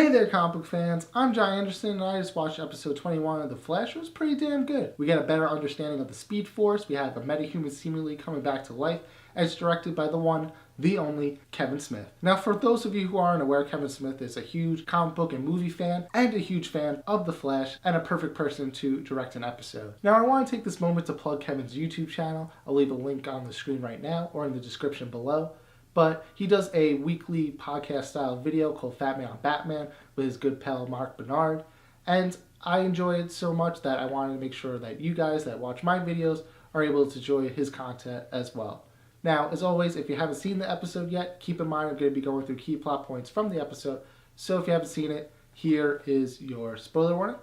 Hey there, comic book fans. I'm John Andersen, and I just watched episode 21 of The Flash. It was pretty damn good. We get a better understanding of the Speed Force. We have a metahuman seemingly coming back to life, and it's directed by the one, the only, Kevin Smith. Now, for those of you who aren't aware, Kevin Smith is a huge comic book and movie fan, and a huge fan of The Flash, and a perfect person to direct an episode. Now, I want to take this moment to plug Kevin's YouTube channel. I'll leave a link on the screen right now, or in the description below. But he does a weekly podcast style video called Fat Man on Batman with his good pal Mark Bernard. And I enjoy it so much that I wanted to make sure that you guys that watch my videos are able to enjoy his content as well. Now, as always, if you haven't seen the episode yet, keep in mind I'm going to be going through key plot points from the episode. So if you haven't seen it, here is your spoiler warning.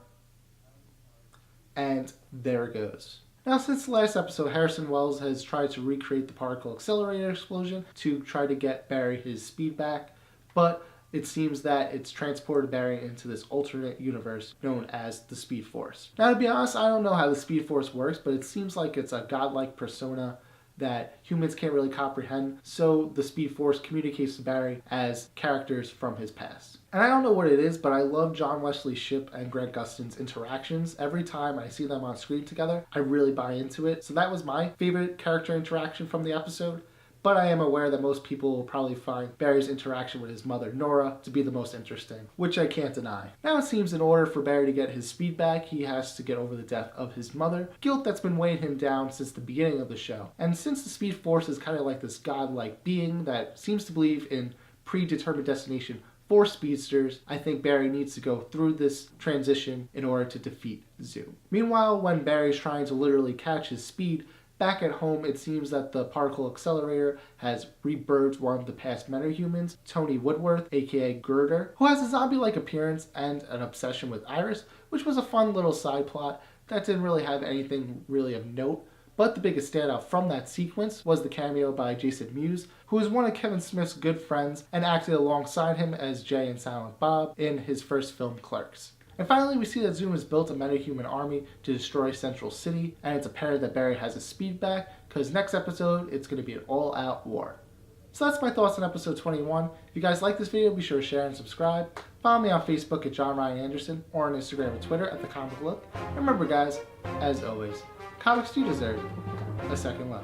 And there it goes. Now, since the last episode, Harrison Wells has tried to recreate the particle accelerator explosion to try to get Barry his speed back, but it seems that it's transported Barry into this alternate universe known as the Speed Force. Now, to be honest, I don't know how the Speed Force works, but it seems like it's a godlike persona that humans can't really comprehend, so the Speed Force communicates to Barry as characters from his past. And I don't know what it is, but I love John Wesley Shipp and Grant Gustin's interactions. Every time I see them on screen together, I really buy into it. So that was my favorite character interaction from the episode. But I am aware that most people will probably find Barry's interaction with his mother, Nora, to be the most interesting, which I can't deny. Now it seems in order for Barry to get his speed back, he has to get over the death of his mother, guilt that's been weighing him down since the beginning of the show. And since the Speed Force is kind of like this godlike being that seems to believe in predetermined destination for speedsters, I think Barry needs to go through this transition in order to defeat Zoom. Meanwhile, when Barry's trying to literally catch his speed, back at home, it seems that the particle accelerator has rebirthed one of the past metahumans, Tony Woodworth, aka Girder, who has a zombie-like appearance and an obsession with Iris, which was a fun little side plot that didn't really have anything really of note. But the biggest standout from that sequence was the cameo by Jason Mewes, who is one of Kevin Smith's good friends and acted alongside him as Jay and Silent Bob in his first film, Clerks. And finally, we see that Zoom has built a metahuman army to destroy Central City, and it's apparent that Barry has his speed back, because next episode, it's going to be an all-out war. So that's my thoughts on episode 21. If you guys like this video, be sure to share and subscribe. Follow me on Facebook at John Ryan Andersen, or on Instagram and Twitter at The Comic Look. And remember guys, as always, comics do deserve a second look.